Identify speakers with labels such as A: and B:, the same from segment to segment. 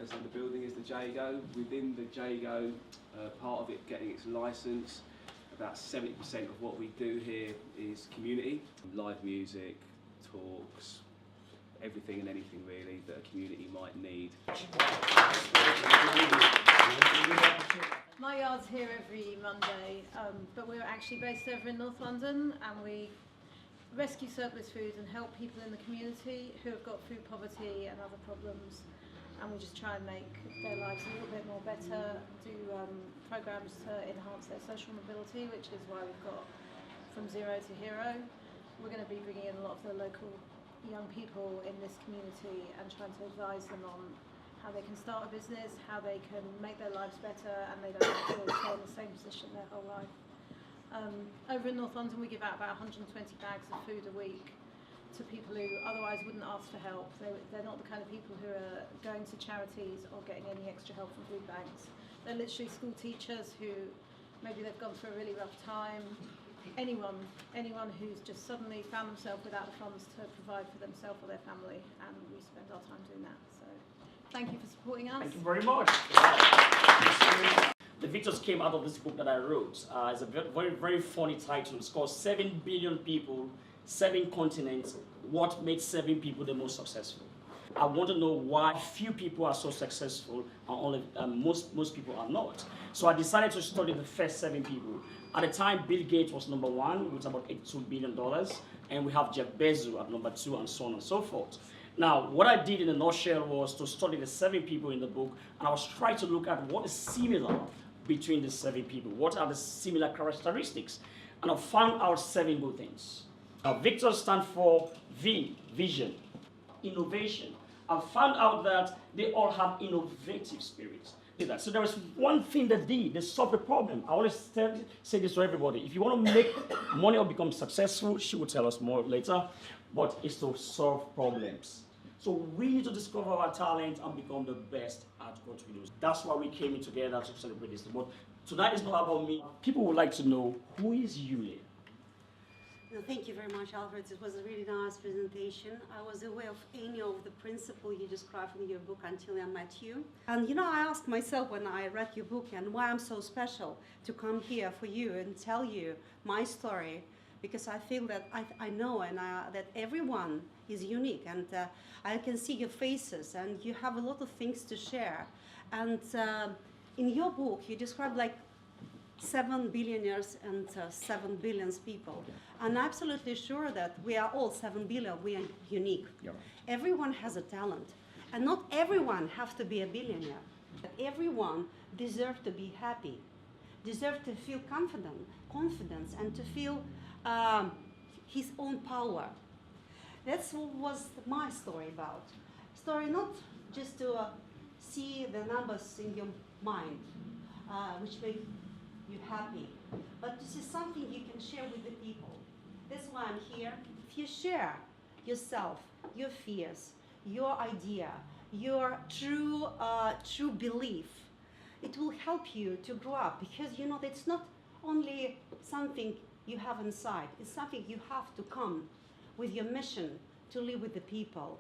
A: partners in the building is the Jago. Within the Jago, part of it getting its licence, about 70% of what we do here is community. Live music, talks, everything and anything really that a community might need.
B: My yard's here every Monday, but we're actually based over in North London, and we rescue surplus food and help people in the community who have got food poverty and other problems, and we just try and make their lives a little bit more better, do programs to enhance their social mobility, which is why we've got From Zero to Hero. We're going to be bringing in a lot of the local young people in this community and trying to advise them on how they can start a business, how they can make their lives better, and they don't have to always stay in the same position their whole life. Over in North London, we give out about 120 bags of food a week to people who otherwise wouldn't ask for help. They're not the kind of people who are going to charities or getting any extra help from food banks. They're literally school teachers who maybe they've gone through a really rough time. Anyone who's just suddenly found themselves without the funds to provide for themselves or their family, and we spend our time doing that. So thank you for supporting us.
C: Thank you very much. The victors came out of this book that I wrote. It's a very, very funny title. It's called 7 Billion People, 7 Continents, What Made 7 People the Most Successful. I want to know why few people are so successful and most people are not. So I decided to study the first 7 people. At the time, Bill Gates was number 1 with about $82 billion, and we have Jeff Bezos at number 2, and so on and so forth. Now, what I did in a nutshell was to study the 7 people in the book, and I was trying to look at what is similar between the 7 people. What are the similar characteristics? And I found out 7 good things. Now, Victor stands for V, vision, innovation. I found out that they all have innovative spirits. So there is one thing they did, they solved the problem. I always say this to everybody. If you want to make money or become successful, she will tell us more later, but it's to solve problems. So we need to discover our talent and become the best at what we do. That's why we came in together to celebrate this. But tonight is not about me. People would like to know, who is Yulia?
D: No, thank you very much, Alfred. It was a really nice presentation. I was aware of any of the principles you described in your book until I met you. And I asked myself when I read your book and why I'm so special to come here for you and tell you my story, because I feel that I know that everyone is unique, and I can see your faces and you have a lot of things to share. And in your book, you describe like 7 billionaires and 7 billion people. I'm absolutely sure that we are all 7 billion, we are unique.
C: Yeah.
D: Everyone has a talent, and not everyone has to be a billionaire. But everyone deserves to be happy, deserves to feel confidence, and to feel his own power. That's what was my story about. Story not just to see the numbers in your mind, which make you happy, but to see something you can share with the people. That's why I'm here. If you share yourself, your fears, your idea, your true belief, it will help you to grow up, because it's not only something you have inside, it's something you have to come with your mission to live with the people.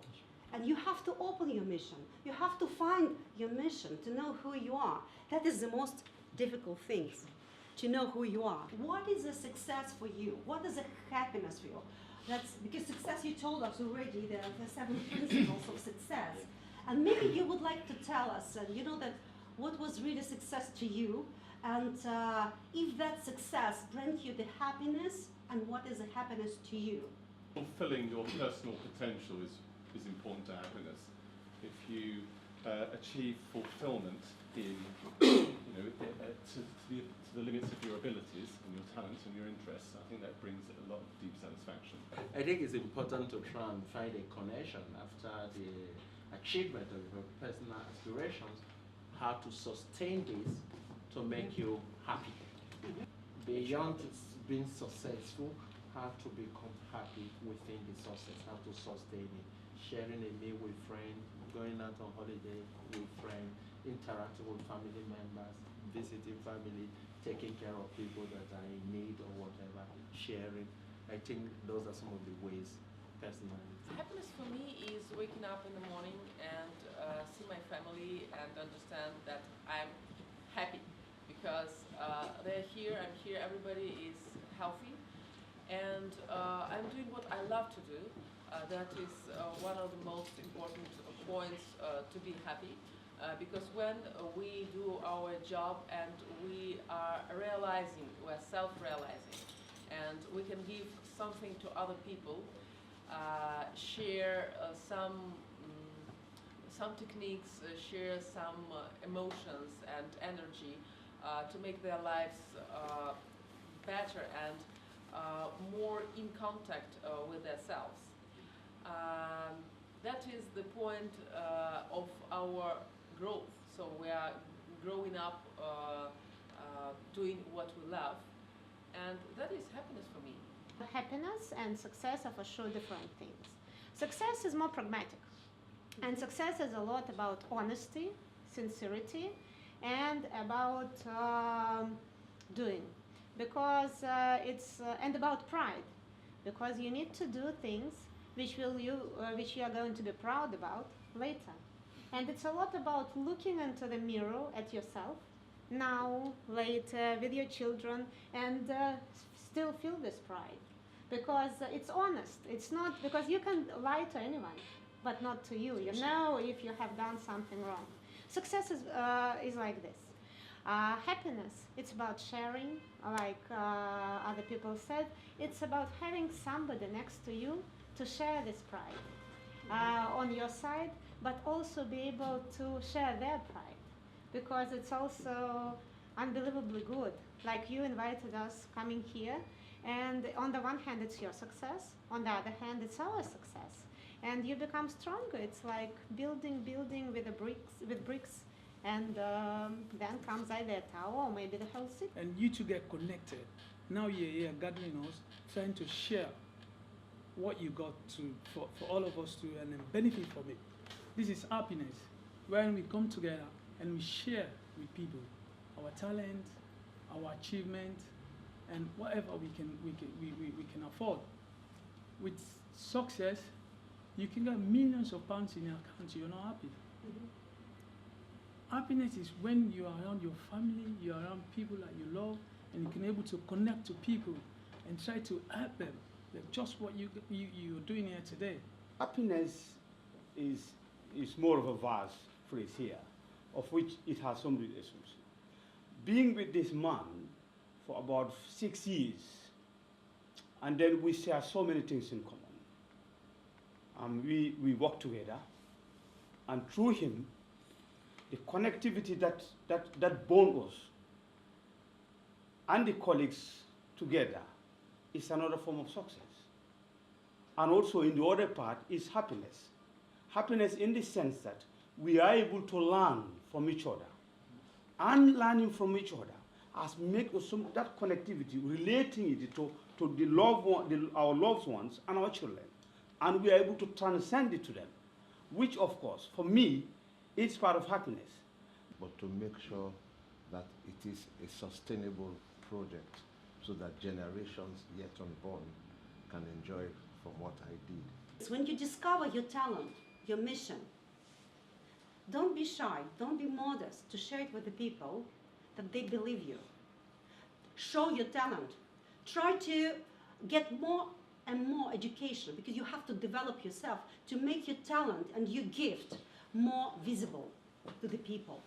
D: And you have to open your mission. You have to find your mission, to know who you are. That is the most difficult thing, to know who you are. What is a success for you? What is a happiness for you? That's because success, you told us already, the 7 principles of success. And maybe you would like to tell us, that what was really success to you, and if that success brings you the happiness, and what is a happiness to you?
E: Fulfilling your personal potential is important to happiness. If you achieve fulfillment in, to the limits of your abilities and your talents and your interests, I think that brings a lot of deep satisfaction.
F: I think it's important to try and find a connection after the achievement of your personal aspirations, how to sustain this to make you happy. Beyond being successful, how to become happy within the success, how to sustain it. Sharing a meal with friends, going out on holiday with friends, interacting with family members, visiting family, taking care of people that are in need or whatever, sharing. I think those are some of the ways personally?
G: Happiness for me is waking up in the morning and see my family and understand that I'm happy because they're here, I'm here, everybody is healthy, and I'm doing what I love to do. That is one of the most important points to be happy. Because when we do our job and we are realizing, we're self-realizing, and we can give something to other people, share some techniques, share some emotions and energy to make their lives better and more in contact with themselves. That is the point of our growth. So we are growing up doing what we love, and that is happiness for me.
H: Happiness and success are for sure different things. Success is more pragmatic, and success is a lot about honesty, sincerity, and about doing, because it's and about pride, because you need to do things which you are going to be proud about later. And it's a lot about looking into the mirror at yourself now, later, with your children, and still feel this pride. Because it's honest. It's not, because you can lie to anyone, but not to you. You know if you have done something wrong. Success is like this. Happiness, it's about sharing, like other people said. It's about having somebody next to you to share this pride on your side, but also be able to share their pride, because it's also unbelievably good. Like you invited us coming here, and on the one hand it's your success, on the other hand it's our success, and you become stronger. It's like building with bricks, and then comes either a tower or maybe the whole city.
I: And you two get connected. Now you're here gathering us, trying to share what you got for all of us to and then benefit from it. This is happiness, when we come together and we share with people our talent, our achievement, and whatever we can afford. With success, you can get millions of pounds in your account, you're not happy. Happiness is when you are around your family, you're around people that you love, and you can able to connect to people and try to help them. Like just what you're doing here today.
J: Happiness is more of a vast phrase here, of which it has so many issues. Being with this man for about 6 years, and then we share so many things in common. We work together, and through him, the connectivity that bonds us and the colleagues together is another form of success. And also in the other part is happiness. Happiness in the sense that we are able to learn from each other, and learning from each other has made us that connectivity, relating it to our loved ones and our children, and we are able to transcend it to them, which of course for me is part of happiness.
F: But to make sure that it is a sustainable project so that generations yet unborn can enjoy from what I did.
D: It's when you discover your talent, your mission, don't be shy, don't be modest to share it with the people that they believe you. Show your talent. Try to get more and more education, because you have to develop yourself to make your talent and your gift more visible to the people,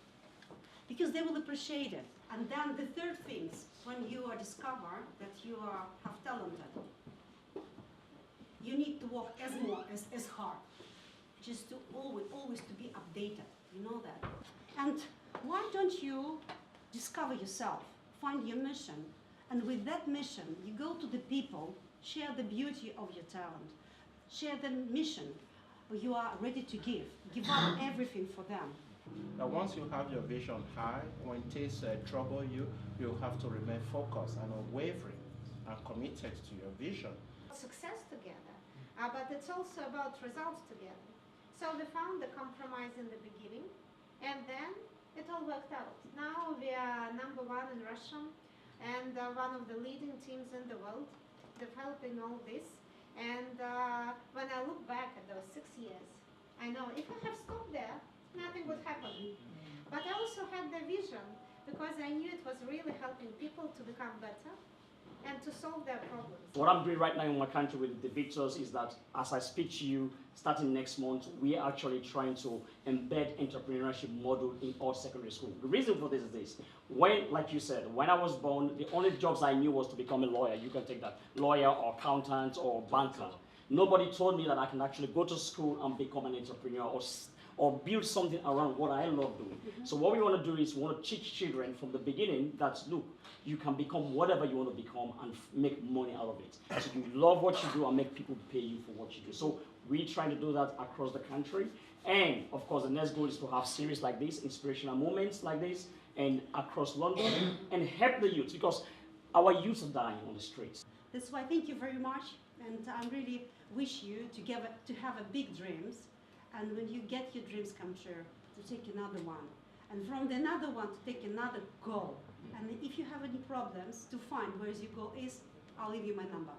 D: because they will appreciate it. And then the third thing, when you are discover that you have talented, you need to work as hard, just to always to be updated. You know that. And why don't you discover yourself, find your mission, and with that mission, you go to the people, share the beauty of your talent, share the mission you are ready to give up everything for them.
F: Now, once you have your vision high, when things trouble you, you have to remain focused and unwavering and committed to your vision.
H: Success together, but it's also about results together. So we found the compromise in the beginning, and then it all worked out. Now we are #1 in Russia, and one of the leading teams in the world, developing all this. And when I look back at those 6 years, I know if I have stopped there, nothing would happen. But I also had the vision because I knew it was really helping people to become better and to solve their problems.
C: What I'm doing right now in my country with the victors is that as I speak to you, starting next month, we are actually trying to embed entrepreneurship model in all secondary school. The reason for this is this. When, like you said, when I was born, the only jobs I knew was to become a lawyer. You can take that, lawyer or accountant or banker. Nobody told me that I can actually go to school and become an entrepreneur or build something around what I love doing. So what we want to do is we want to teach children from the beginning that, look, you can become whatever you want to become and make money out of it. So you love what you do and make people pay you for what you do. So we're trying to do that across the country. And of course, the next goal is to have series like this, inspirational moments like this, and across London, and help the youth, because our youth are dying on the streets.
D: That's why thank you very much, and I really wish you to have a big dreams, and when you get your dreams come true, to take another one, and from the another one to take another goal. And if you have any problems, to find where your goal is, I'll leave you my number.